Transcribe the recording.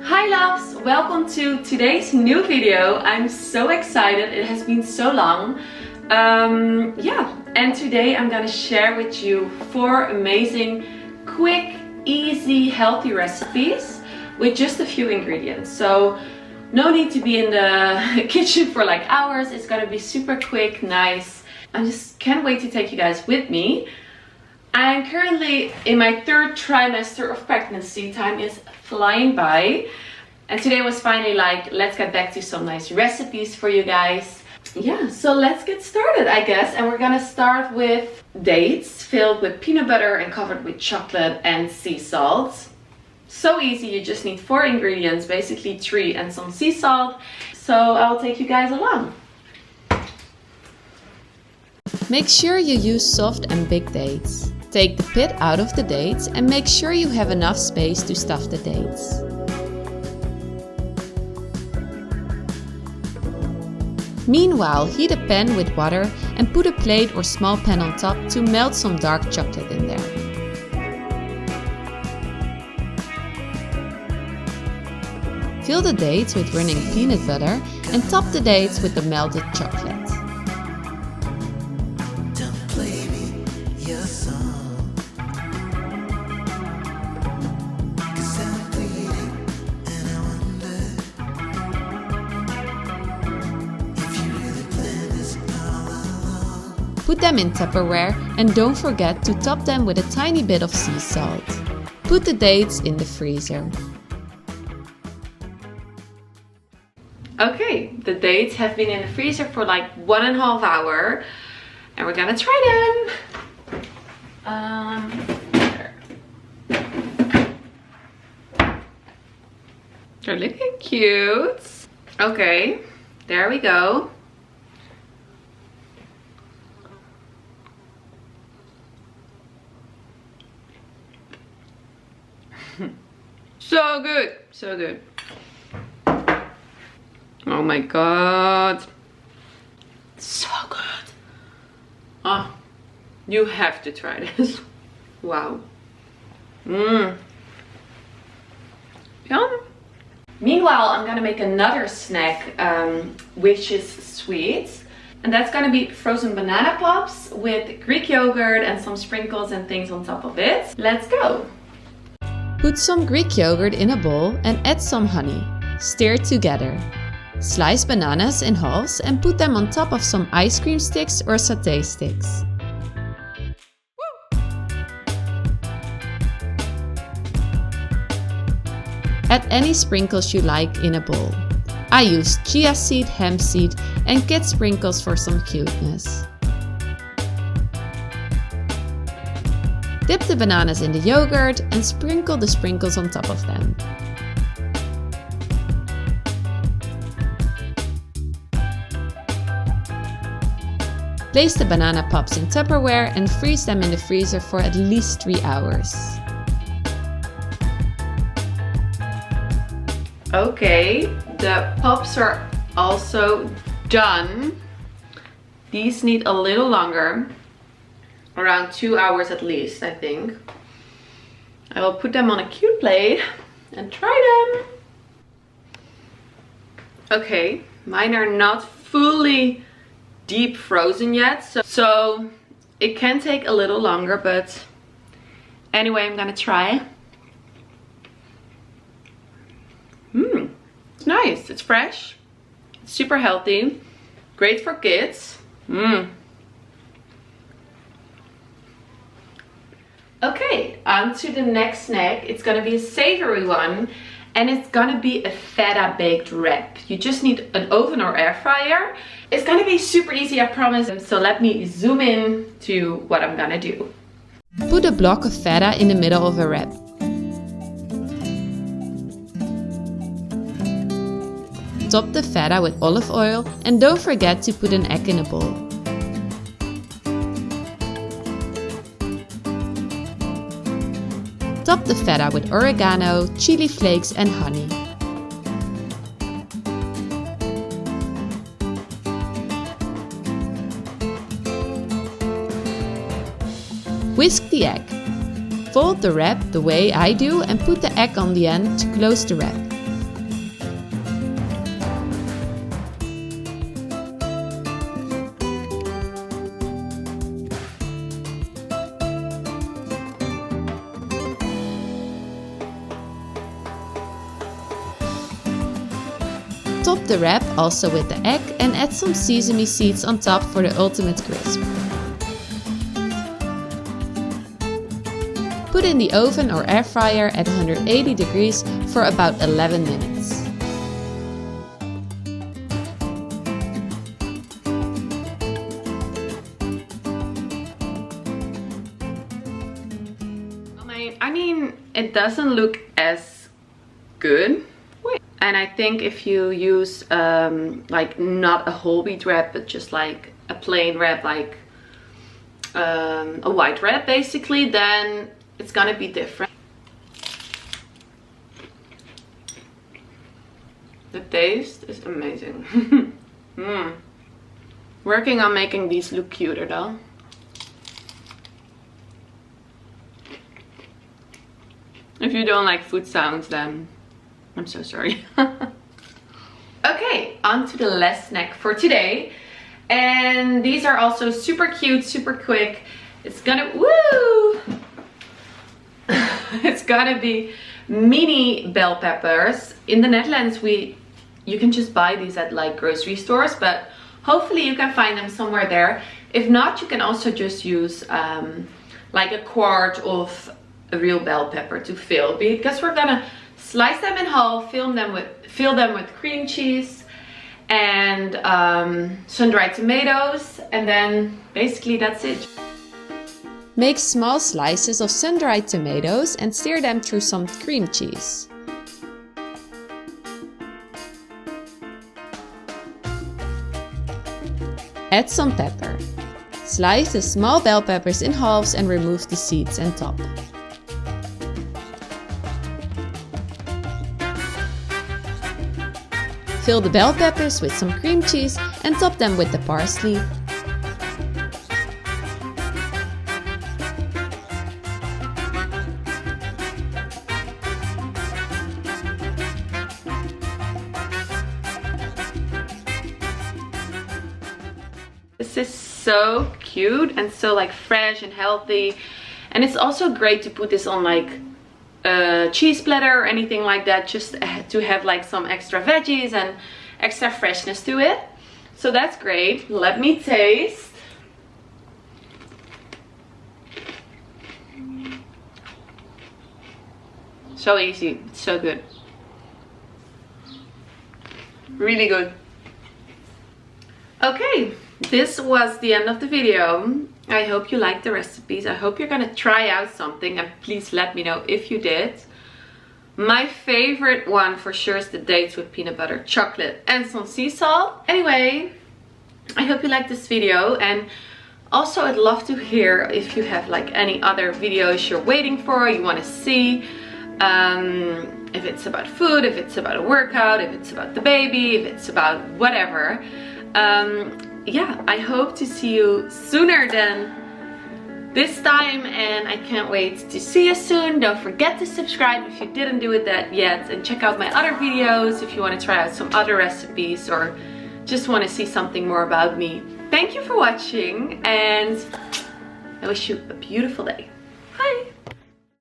Hi loves, welcome to today's new video. I'm so excited, it has been so long. And today I'm gonna share with you 4 amazing, quick, easy, healthy recipes with just a few ingredients. So no need to be in the kitchen for like hours. It's gonna be super quick, nice. I just can't wait to take you guys with me. I'm currently in my 3rd trimester of pregnancy. Time is flying by. And today was finally like, let's get back to some nice recipes for you guys. Yeah, so let's get started, I guess. And we're gonna start with dates filled with peanut butter and covered with chocolate and sea salt. So easy, you just need 4 ingredients, basically 3 and some sea salt. So I'll take you guys along. Make sure you use soft and big dates. Take the pit out of the dates and make sure you have enough space to stuff the dates. Meanwhile, heat a pan with water and put a plate or small pan on top to melt some dark chocolate in there. Fill the dates with running peanut butter and top the dates with the melted chocolate. Put them in Tupperware and don't forget to top them with a tiny bit of sea salt. Put the dates in the freezer. Okay, the dates have been in the freezer for like 1.5 hours and we're gonna try them. They're looking cute. Okay, there we go. So good, so good. Oh my god, so good. Oh, you have to try this. Wow. Yum. Meanwhile, I'm gonna make another snack which is sweet, and that's gonna be frozen banana pops with Greek yogurt and some sprinkles and things on top of it. Let's go. Put some Greek yogurt in a bowl and add some honey. Stir together. Slice bananas in halves and put them on top of some ice cream sticks or satay sticks. Add any sprinkles you like in a bowl. I use chia seed, hemp seed and kid sprinkles for some cuteness. Dip the bananas in the yogurt and sprinkle the sprinkles on top of them. Place the banana pops in Tupperware and freeze them in the freezer for at least 3 hours. Okay, the pops are also done. These need a little longer. Around 2 hours at least, I think. I will put them on a cute plate and try them. Okay, mine are not fully deep frozen yet, so it can take a little longer, but anyway, I'm gonna try. It's nice, it's fresh, it's super healthy, great for kids. Okay, on to the next snack. It's gonna be a savory one and it's gonna be a feta baked wrap. You just need an oven or air fryer. It's gonna be super easy, I promise. So let me zoom in to what I'm gonna do. Put a block of feta in the middle of a wrap. Top the feta with olive oil and don't forget to put an egg in a bowl. Top the feta with oregano, chili flakes and honey. Whisk the egg. Fold the wrap the way I do and put the egg on the end to close the wrap. Top the wrap also with the egg and add some sesame seeds on top for the ultimate crisp. Put in the oven or air fryer at 180 degrees for about 11 minutes. I mean, it doesn't look as good. And I think if you use like not a whole wheat wrap, but just like a plain wrap, like a white wrap basically, then it's gonna be different. The taste is amazing. Working on making these look cuter though. If you don't like food sounds, then I'm so sorry. Okay, on to the last snack for today. And these are also super cute, super quick. It's gonna, woo! It's gonna be mini bell peppers. In the Netherlands, you can just buy these at like grocery stores, but hopefully you can find them somewhere there. If not, you can also just use like a quart of a real bell pepper to fill, because we're gonna slice them in half, fill them with cream cheese and sun-dried tomatoes, and then basically that's it. Make small slices of sun-dried tomatoes and stir them through some cream cheese. Add some pepper. Slice the small bell peppers in halves and remove the seeds and top. Fill the bell peppers with some cream cheese and top them with the parsley. This is so cute and so like fresh and healthy, and it's also great to put this on like a cheese platter or anything like that, just to have like some extra veggies and extra freshness to it. So that's great. Let me taste. So easy, it's so good. Really good. Okay, this was the end of the video. I hope you liked the recipes. I hope you're gonna try out something, and please let me know if you did. My favorite one for sure is the dates with peanut butter, chocolate and some sea salt. Anyway, I hope you liked this video, and also I'd love to hear if you have like any other videos you're waiting for, you want to see. If it's about food, if it's about a workout, if it's about the baby, if it's about whatever. Yeah, I hope to see you sooner than this time, and I can't wait to see you soon. Don't forget to subscribe if you didn't do it yet, and check out my other videos if you want to try out some other recipes or just want to see something more about me. Thank you for watching, and I wish you a beautiful day.